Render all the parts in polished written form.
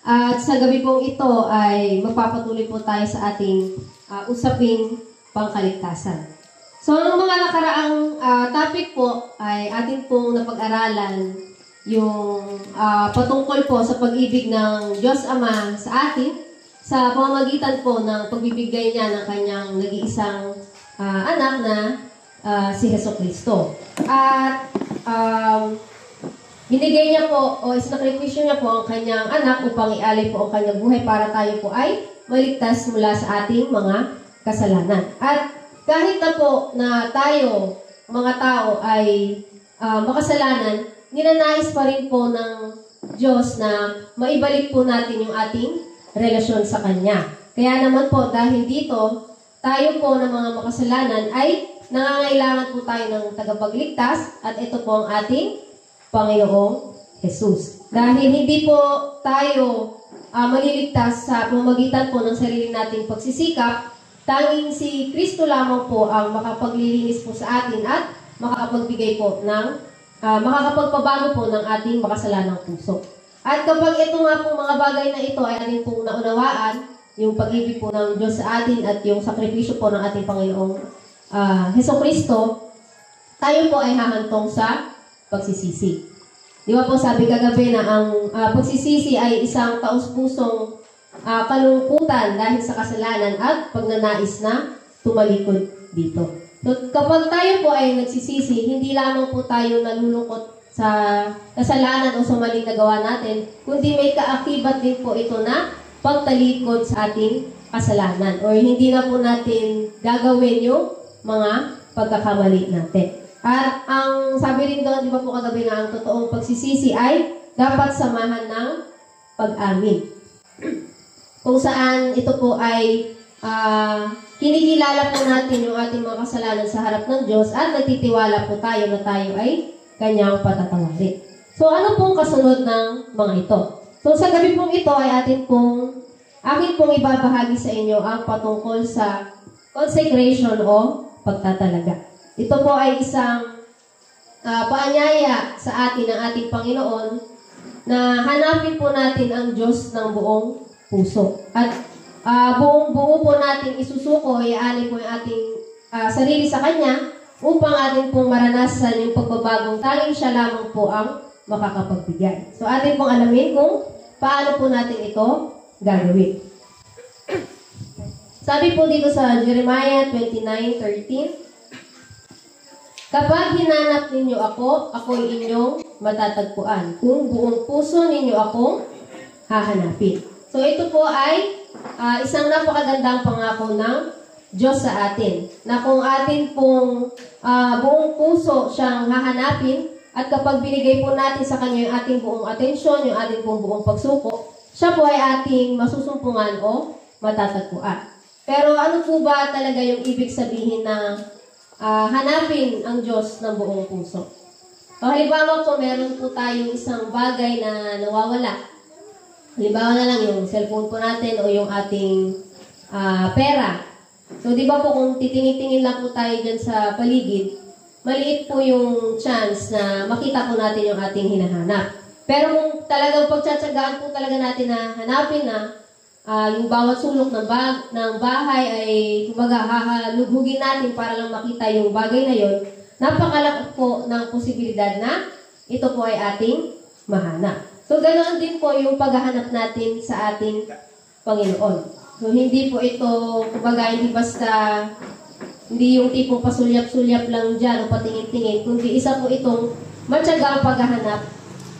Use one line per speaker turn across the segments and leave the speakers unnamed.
At sa gabi pong ito ay magpapatuloy po tayo sa ating usaping pangkaligtasan. So, nung mga nakaraang topic po ay atin pong napag-aralan yung patungkol po sa pag-ibig ng Diyos Ama sa atin sa pamamagitan po ng pagbibigay niya ng kanyang nag-iisang anak na si Jesucristo. At binigay niya po o isinakripisyo niya po ang kanyang anak upang ialay po ang kanyang buhay para tayo po ay maligtas mula sa ating mga kasalanan. At kahit na po na tayo, mga tao ay makasalanan, ninanais pa rin po ng Diyos na maibalik po natin yung ating relasyon sa Kanya. Kaya naman po dahil dito, tayo po ng mga makasalanan ay nangangailangan po tayo ng tagapagligtas at ito po ang ating Panginoong Jesus. Dahil hindi po tayo maliligtas sa pamamagitan po ng sarili nating pagsisikap, tanging si Kristo lamang po ang makapaglilinis po sa atin at makakapagbigay po ng, makakapagpabago po ng ating makasalanang puso. At kapag ito nga pong mga bagay na ito ay ating pong naunawaan, yung pag-ibig po ng Diyos sa atin at yung sakripisyo po ng ating Panginoong Jesucristo, tayo po ay hahantong sa pagsisisi. Di ba po sabi kagabi na ang pagsisisi ay isang taus-pusong kalungkutan dahil sa kasalanan at pagnanais na tumalikod dito. So, kapag tayo po ay nagsisisi, hindi lamang po tayo nalulungkot sa kasalanan o sa maling nagawa natin, kundi may kaakibat din po ito na pagtalikod sa ating kasalanan. O hindi na po natin gagawin yung mga pagkakamali natin. At ang sabi rin doon, di ba po kagabi na ang totoong pagsisisi ay dapat samahan ng pag-amin. Kung saan ito po ay kinikilala po natin yung ating mga kasalanan sa harap ng Diyos at nagtitiwala po tayo na tayo ay Kanyang patatawarin. So, ano pong kasunod ng mga ito? So, sa gabi pong ito ay akin pong ibabahagi sa inyo ang patungkol sa consecration o pagtatalaga. Ito po ay isang paanyaya sa atin ng ating Panginoon na hanapin po natin ang Diyos ng buong puso. At buong-buo po natin isusuko, iaalay po yung ating sarili sa Kanya upang atin pong maranasan yung pagbabagong tanging siya lamang po ang makakapagbigay. So atin pong alamin kung paano po natin ito gagawin. Sabi po dito sa Jeremiah 29:13, kapag hinanap ninyo ako, ako'y inyong matatagpuan. Kung buong puso ninyo akong hahanapin. So ito po ay isang napakagandang pangako ng Diyos sa atin. Na kung atin pong buong puso siyang hahanapin at kapag binigay po natin sa Kanya yung ating buong atensyon, yung ating pong buong pagsuko, siya po ay ating masusumpungan o matatagpuan. Pero ano po ba talaga yung ibig sabihin na hanapin ang Diyos ng buong puso? So, halimbawa po, meron po tayong isang bagay na nawawala. Halimbawa na lang yung cellphone po natin o yung ating pera. So, di ba po kung titingin-tingin lang po tayo dyan sa paligid, maliit po yung chance na makita po natin yung ating hinahanap. Pero kung talagang pagtsatsagaan po talaga natin na hanapin na yung bawat sulok ng bahay ay kumbaga hahalughugin natin para lang makita yung bagay na yon, napakalaki po ng posibilidad na ito po ay ating mahanap. So, ganoon din po yung paghahanap natin sa ating Panginoon. So, hindi po ito, kumbaga, hindi yung tipong pasulyap-sulyap lang dyan o patingin-tingin, kundi isa po itong matyagang paghahanap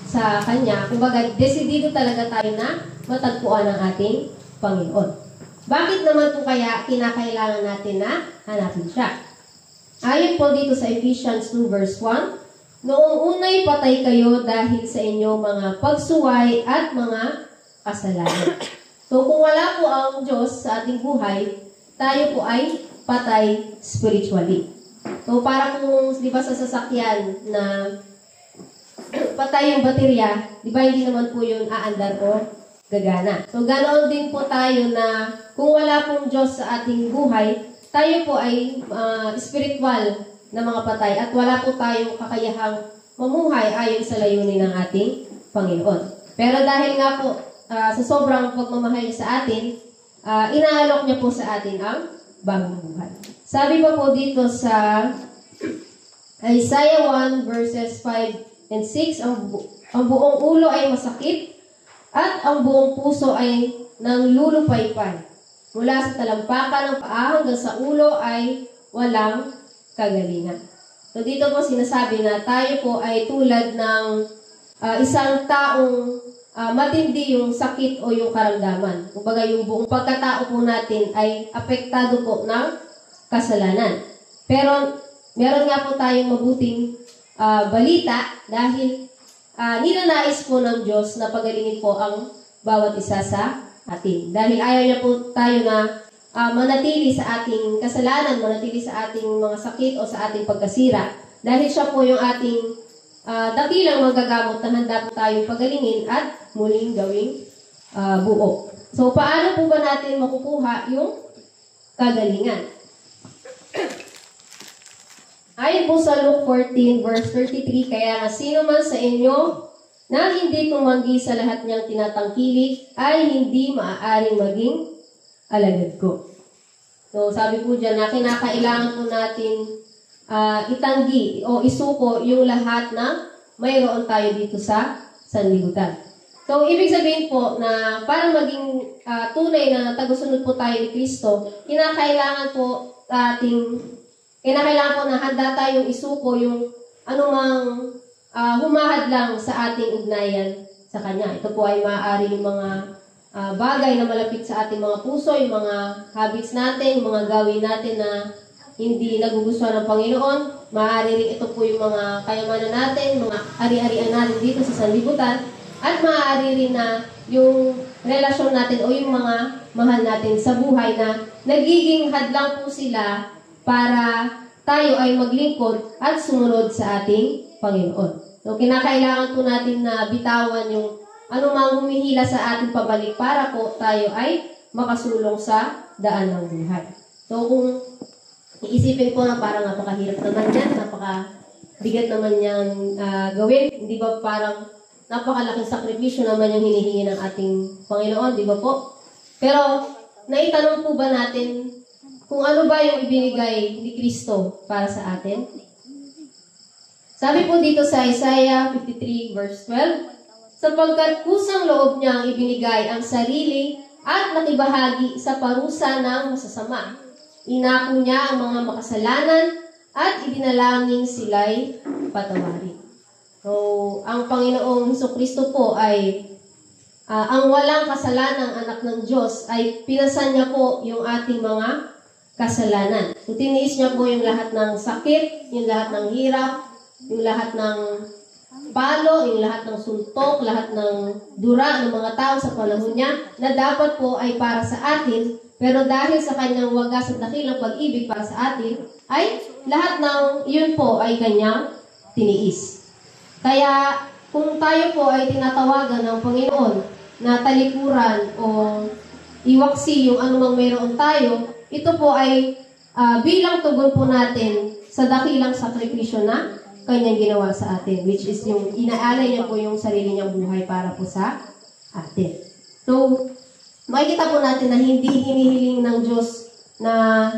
sa Kanya. Kumbaga, desidido talaga tayo na matagpuan ang ating Panginoon. Bakit naman po kaya kinakailangan natin na hanapin siya? Ayon po dito sa Ephesians 2 verse 1, noong unay patay kayo dahil sa inyong mga pagsuway at mga kasalanan. So, kung wala po ang Diyos sa ating buhay, tayo po ay patay spiritually. So, parang kung, di ba sa sasakyan na patay yung baterya, di ba hindi naman po yun aandar o gagana. So, ganoon din po tayo na kung wala pong Diyos sa ating buhay, tayo po ay spiritual na mga patay at wala po tayong kakayahang mamuhay ayon sa layunin ng ating Panginoon. Pero dahil nga po sa sobrang pagmamahal niya sa atin, inaalok niya po sa atin ang bagong buhay. Sabi pa po dito sa Isaiah 1 verses 5 and 6, ang buong ulo ay masakit at ang buong puso ay nanglulupaypay. Mula sa talampakan ng paa hanggang sa ulo ay walang kagalingan. So dito po sinasabi na tayo po ay tulad ng isang taong matindi yung sakit o yung karamdaman. Kumbaga yung buong pagkatao po natin ay apektado po ng kasalanan. Pero meron nga po tayong mabuting balita dahil ninanais po ng Diyos na pagalingin po ang bawat isa sa atin. Dahil ayaw niya po tayo na manatili sa ating kasalanan, manatili sa ating mga sakit o sa ating pagkasira. Dahil siya po yung ating dakilang magagamot na handa po tayong pagalingin at muling gawing buo. So, paano po ba natin makukuha yung kagalingan? Ayon po sa Luke 14 verse 33, kaya nga sino man sa inyo na hindi tumanggi sa lahat niyang tinatangkilik ay hindi maaaring maging alagad ko. So, sabi po dyan na kinakailangan po natin itanggi o isuko yung lahat na mayroon tayo dito sa sanlibutan. So, ibig sabihin po na para maging tunay na tagusunod po tayo ni Kristo, kinakailangan po na handa tayong isuko yung anumang humahad lang sa ating ugnayan sa Kanya. Ito po ay maaari yung mga bagay na malapit sa ating mga puso, yung mga habits natin, yung mga gawin natin na hindi nagugustuhan ng Panginoon. Maaari rin ito po yung mga kayamanan natin, mga ari-arian natin dito sa sanlibutan. At maaari rin na yung relasyon natin o yung mga mahal natin sa buhay na nagiging hadlang po sila para tayo ay maglingkod at sumunod sa ating Panginoon. So, kinakailangan po natin na bitawan yung anumang humihila sa ating pabalik para po tayo ay makasulong sa daan ng buhay. So, kung iisipin po na parang napakahirap naman yan, napakabigat naman yan gawin, hindi ba parang napakalaking sakripisyo naman yung hinihingi ng ating Panginoon, di ba po? Pero, naitanong po ba natin kung ano ba yung ibinigay ni Kristo para sa atin? Sabi po dito sa Isaiah 53 verse 12, sapagkat kusang loob niyang ibinigay ang sarili at nakibahagi sa parusa ng masasama. Inako niya ang mga makasalanan at idinalangin sila'y patawarin. So, ang Panginoong Hesukristo po ay ang walang kasalanang anak ng Diyos ay pinasan niya po yung ating mga kasalanan. So, tiniis niya po yung lahat ng sakit, yung lahat ng hirap, yung lahat ng palo, yung lahat ng suntok, lahat ng dura ng mga tao sa panahon niya na dapat po ay para sa atin, pero dahil sa kanyang wagas at dakilang pag-ibig para sa atin, ay lahat ng yun po ay kanyang tiniis. Kaya kung tayo po ay tinatawagan ng Panginoon na talikuran o iwaksi yung anumang mayroon tayo, ito po ay bilang tugon po natin sa dakilang sakripisyo na kanyang ginawa sa atin, which is yung inaalay niya po yung sarili niyang buhay para po sa atin. So, makikita po natin na hindi hinihiling ng Diyos na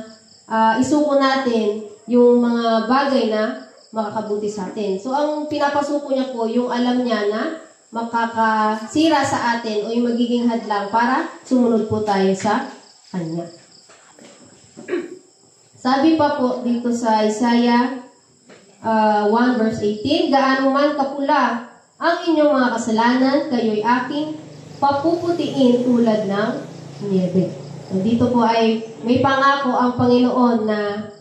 isuko natin yung mga bagay na makakabuti sa atin. So, ang pinapasuko niya po, yung alam niya na makakasira sa atin o yung magiging hadlang para sumunod po tayo sa Kanya. Sabi pa po dito sa Isaiah 1 verse 18, gaano man kapula ang inyong mga kasalanan, kayo'y aking papuputiin tulad ng niebe. So, dito po ay may pangako ang Panginoon na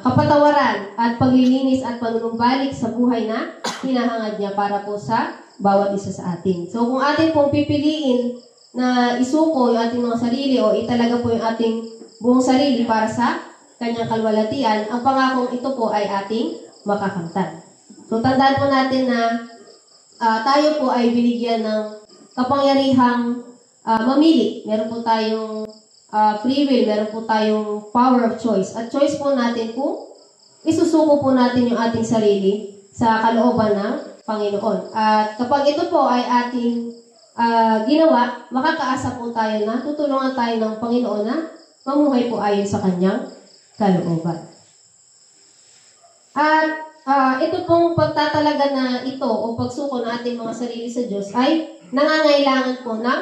kapatawaran at paglilinis at panunumbalik sa buhay na hinahangad niya para po sa bawat isa sa atin. So, kung atin pong pipiliin na isuko yung ating mga sarili o italaga po yung ating buong sarili para sa kanyang kalwalatian, ang pangakong ito po ay ating makakamtan. So, tandaan po natin na tayo po ay binigyan ng kapangyarihang mamili. Meron po tayong free will, meron po tayong power of choice. At choice po natin kung isusuko po natin yung ating sarili sa kalooban ng Panginoon. At kapag ito po ay ating ginawa, makakaasa po tayo na tutulungan tayo ng Panginoon na mamuhay po ayon sa kanyang kalooban. At ito pong pagtatalaga na ito o pagsuko ng ating mga sarili sa Diyos ay nangangailangan po ng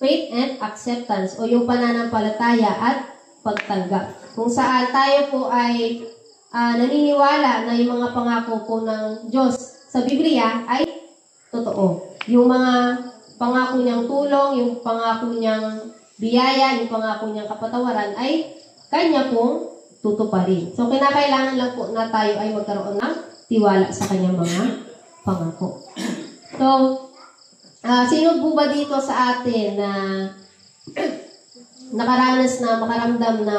faith and acceptance o yung pananampalataya at pagtanggap. Kung saan tayo po ay naniniwala na yung mga pangako po ng Diyos sa Biblia ay totoo. Yung mga pangako niyang tulong, yung pangako niyang biyaya, yung pangako niyang kapatawaran ay kanya pong tutuparin. So, kinakailangan lang po na tayo ay magkaroon ng tiwala sa kanyang mga pangako. So, sino po ba dito sa atin na nakaranas na, makaramdam na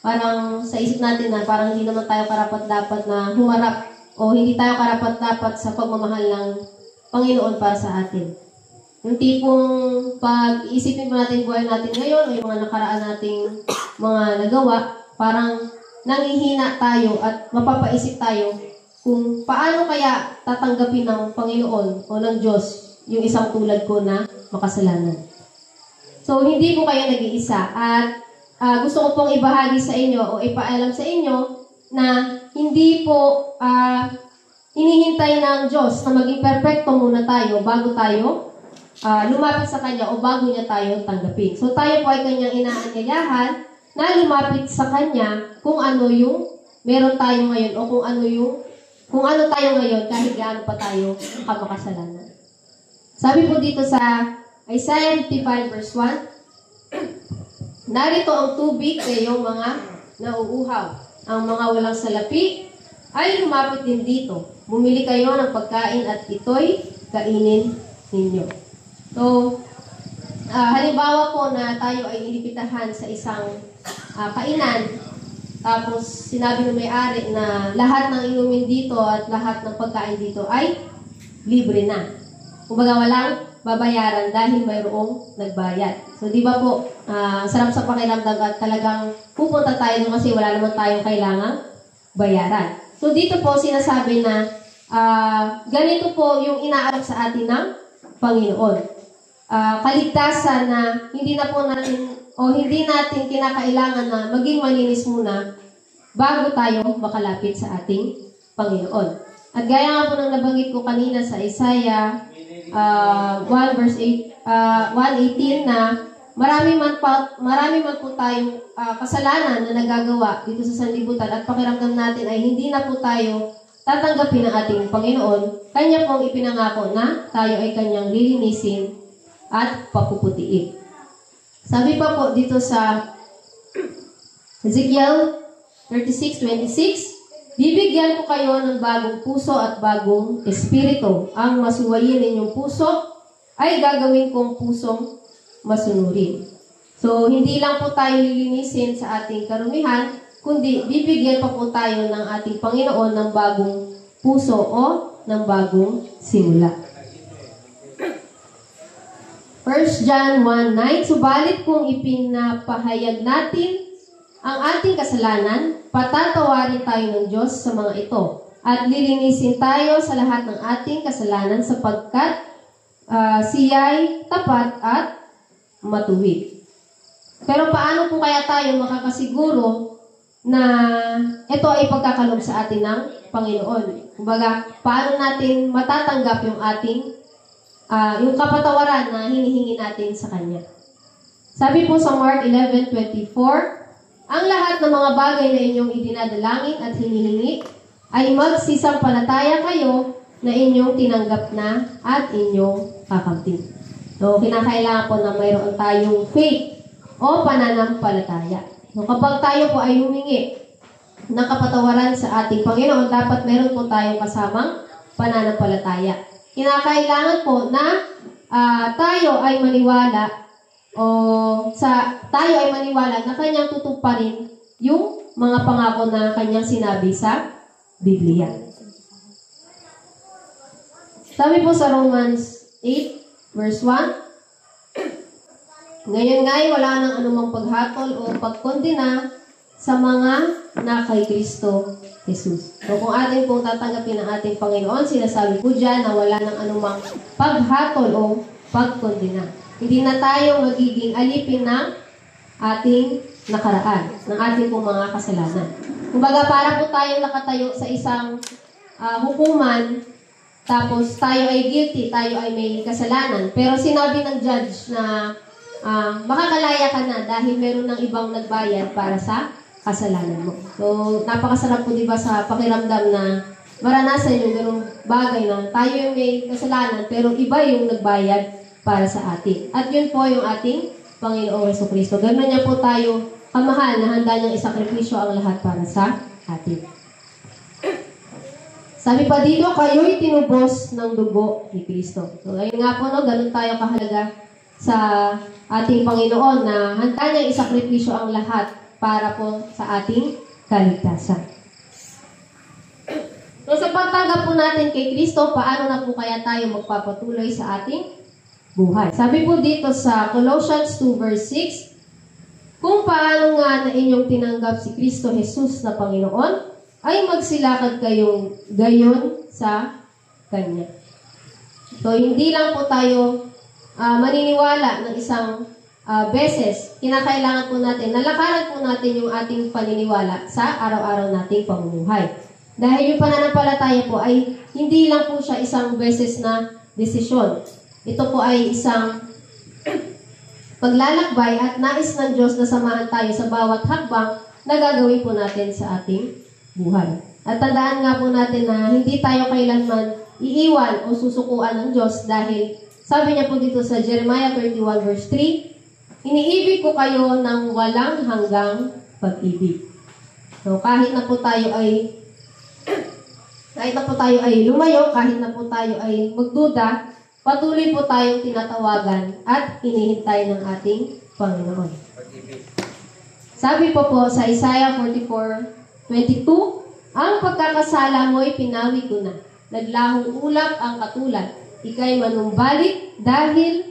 parang sa isip natin na parang hindi naman tayo karapat-dapat na humarap o hindi tayo karapat-dapat sa pagmamahal ng Panginoon para sa atin? Yung tipong pag-isipin po natin buhay natin ngayon o yung mga nakaraan nating mga nagawa, parang nangihina tayo at mapapaisip tayo kung paano kaya tatanggapin ng Panginoon o ng Diyos yung isang tulad ko na makasalanan. So, hindi po kayo nag-iisa at gusto ko pong ibahagi sa inyo o ipaalam sa inyo na hindi po hinihintay ng Diyos na maging perfecto muna tayo bago tayo lumapit sa Kanya o bago niya tayo tanggapin. So, tayo po ay Kanyang inaanyayahan na lumapit sa Kanya kung ano yung meron tayo ngayon o kung ano tayo ngayon kahit gaano pa tayo kamakasalanan. Sabi po dito sa Isaiah 55 verse 1, narito ang tubig kayong mga nauuhaw. Ang mga walang salapi ay lumapit din dito. Bumili kayo ng pagkain at ito'y kainin ninyo. So, halimbawa po na tayo ay inipitahan sa isang kainan, tapos sinabi ng may-ari na lahat ng inumin dito at lahat ng pagkain dito ay libre na. Kumbaga walang babayaran dahil mayroong nagbayad. So, di ba po, sarap sa pakiramdam at talagang pupunta tayo doon kasi wala naman tayong kailangang bayaran. So, dito po sinasabi na ganito po yung inaalok sa atin ng Panginoon. Kaligtasan na hindi natin kinakailangan na maging malinis muna bago tayo makalapit sa ating Panginoon. At gaya nga po ng nabanggit ko kanina sa Isaiah 1 verse 1:18 na marami man po tayong kasalanan na nagagawa dito sa sanlibutan at pakiramdam natin ay hindi na po tayo tatanggapin ng ating Panginoon. Kanya pong ipinangako na tayo ay Kanyang lilinisin at papuputiin. Sabi pa po dito sa Ezekiel 36:26, bibigyan ko kayo ng bagong puso at bagong espiritu. Ang masuwayin ninyong puso ay gagawin kong pusong masunurin. So, hindi lang po tayo lilinisin sa ating karumihan, kundi bibigyan pa po tayo ng ating Panginoon ng bagong puso o ng bagong simula. 1 John 1:9, subalit kung ipinapahayag natin ang ating kasalanan, patatawarin tayo ng Diyos sa mga ito at lilinisin tayo sa lahat ng ating kasalanan sapagkat siya'y tapat at matuwid. Pero paano po kaya tayo makakasiguro na ito ay pagkakalob sa atin ng Panginoon? Kumbaga, paano natin matatanggap yung ating yung kapatawaran na hinihingi natin sa Kanya? Sabi po sa Mark 11:24, ang lahat ng mga bagay na inyong idinadalangin at hinihingi ay magsisampalataya kayo na inyong tinanggap na at inyong kakamtin. So, kinakailangan po na mayroon tayong faith o pananampalataya. So, kapag tayo po ay humingi ng kapatawaran sa ating Panginoon, dapat meron po tayong kasamang pananampalataya. Kinakailangan po na tayo ay maniwala na Kanyang tutuparin yung mga pangako na Kanyang sinabi sa Biblia. Sabi po sa Romans 8 verse 1, ngayon nga'y wala nang anumang paghatol o pagkondena sa mga na kay Kristo Jesus. So kung atin pong tatanggapin ang ating Panginoon, sinasabi po dyan na wala nang anumang paghatol o pagkondena. Hindi na tayo magiging alipin ng ating nakaraan, ng ating pong mga kasalanan. Kumbaga, para po tayo nakatayo sa isang hukuman, tapos tayo ay guilty, tayo ay may kasalanan. Pero sinabi ng judge na makakalaya ka na dahil meron ng ibang nagbayad para sa kasalanan mo. So, napakasarap po diba sa pakiramdam na maranasan yung ganung bagay na tayo yung may kasalanan pero iba yung nagbayad para sa atin. At yun po yung ating Panginoong Jesucristo. Ganun niya po tayo kamahal na handa niyang isakripisyo ang lahat para sa atin. Sabi pa dito, kayo'y tinubos ng dugo ni Kristo. So, ayun nga po, no, ganun tayo kahalaga sa ating Panginoon na handa niyang isakripisyo ang lahat para po sa ating kaligtasan. So, sa pagtanggap po natin kay Kristo, paano na po kaya tayo magpapatuloy sa ating buhay? Sabi po dito sa Colossians 2 verse 6, kung paano nga na inyong tinanggap si Kristo Jesus na Panginoon, ay magsilakad kayong gayon sa Kanya. So, hindi lang po tayo maniniwala ng isang beses. Kinakailangan po natin, nalakaran po natin yung ating paniniwala sa araw-araw nating pamumuhay. Dahil yung pananampalataya po ay hindi lang po siya isang beses na desisyon. Ito po ay isang paglalakbay at nais ng Diyos na samahan tayo sa bawat hakbang na gagawin po natin sa ating buhay. At tandaan nga po natin na hindi tayo kailanman iiwan o susukuan ng Diyos dahil sabi niya po dito sa Jeremiah 31 verse 3, iniibig ko kayo ng walang hanggang pag-ibig. So kahit na po tayo ay lumayo, kahit na po tayo ay magduda, patuloy po tayong tinatawagan at hinihintay ng ating Panginoon. Sabi po sa Isaiah 44:22, ang pagkakasala mo'y pinawi ko na. Naglahong ulap ang katulad. Ika'y manumbalik dahil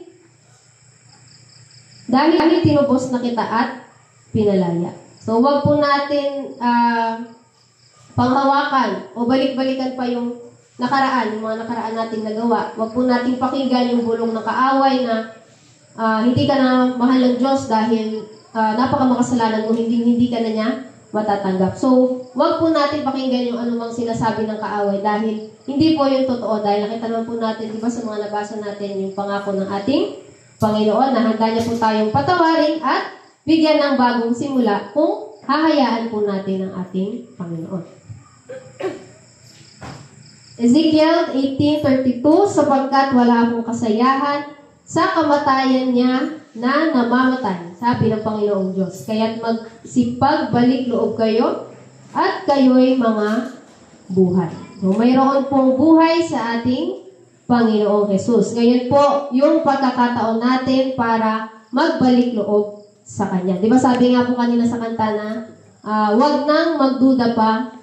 tinubos na kita at pinalaya. So, wag po natin panghawakan o balik-balikan pa yung nakaraan, yung mga nakaraan nating nagawa. Wag po nating pakinggan yung bulong ng kaaway na hindi ka na mahal ng Diyos dahil napakamakasalanan mo, hindi ka na niya matatanggap. So, wag po natin pakinggan yung anumang sinasabi ng kaaway dahil hindi po yung totoo. Dahil nakita naman po natin, di ba sa mga nabasa natin yung pangako ng ating Panginoon na handa niya po tayong patawarin at bigyan ng bagong simula kung hahayaan po natin ang ating Panginoon. Ezekiel 18:32, sapagkat wala akong kasayahan sa kamatayan niya na namamatay, sabi ng Panginoong Diyos. Kaya't magsipag balik loob kayo at kayo'y mga buhay. So, mayroon pong buhay sa ating Panginoong Jesus. Ngayon po, yung pagkakataon natin para magbalik loob sa Kanya. Di ba sabi nga po kanina sa kanta na, wag nang magduda pa,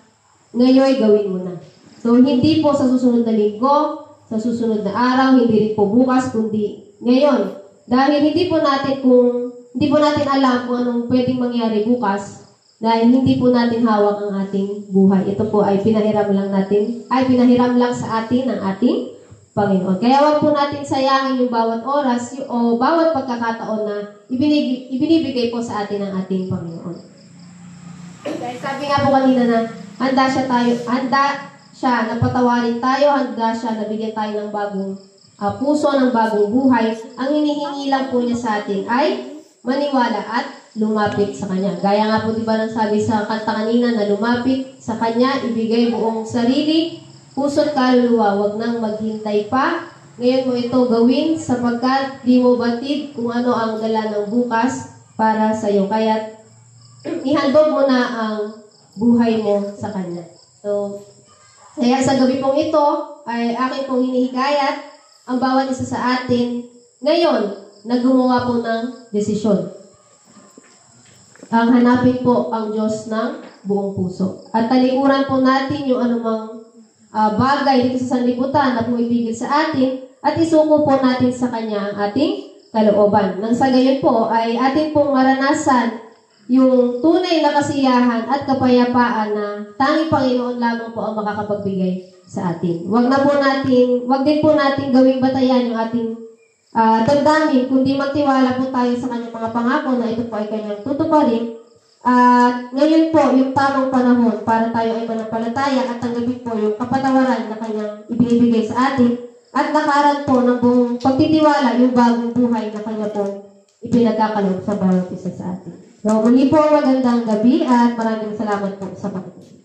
ngayon gawin mo na. So, hindi po sa susunod na linggo, sa susunod na araw, hindi rin po bukas, kundi ngayon. Dahil hindi po natin alam kung anong pwedeng mangyari bukas, dahil hindi po natin hawak ang ating buhay. Ito po ay pinahiram lang sa atin ng ating Panginoon. Kaya wag po natin sayangin yung bawat oras o bawat pagkakataon na ibinibigay po sa atin ng ating Panginoon. Dahil sabi nga po kanina na handa siya na patawarin tayo, handa siya na bigyan tayo ng bagong puso, ng bagong buhay. Ang hinihingi lang po niya sa atin ay maniwala at lumapit sa Kanya. Gaya nga po diba nang sabi sa kanta kanina na lumapit sa Kanya, ibigay buong sarili, puso't kaluluwa, wag nang maghintay pa. Ngayon mo ito gawin sapagkat di mo batid kung ano ang dala ng bukas para sa iyo. Kaya ihandog mo na ang buhay mo sa Kanya. So, kaya sa gabi pong ito ay aking pong hinihikayat ang bawat isa sa atin ngayon na gumawa po ng desisyon. Ang hanapin po ang Diyos ng buong puso. At talikuran po natin yung anumang bagay dito sa sanlibutan na pumipigil sa atin at isuko po natin sa Kanya ang ating kalooban. Nang sa gayon po ay atin pong maranasan yung tunay na kasiyahan at kapayapaan na tanging Panginoon lamang po ang makakapagbigay sa atin. Wag din po natin gawing batayan yung ating damdamin, kundi magtiwala po tayo sa kanyang mga pangako na ito po ay kanyang tutuparin. At ngayon po, yung tamang panahon para tayo ay manampalataya at tanggapin po yung kapatawaran na kanyang ibinibigay sa atin at nakaran po ng buong pagtitiwala yung bagong buhay na kanya po ipinagkakaloob sa bawat isa sa atin. So, muli po magandang gabi at maraming salamat po sa pagkakas.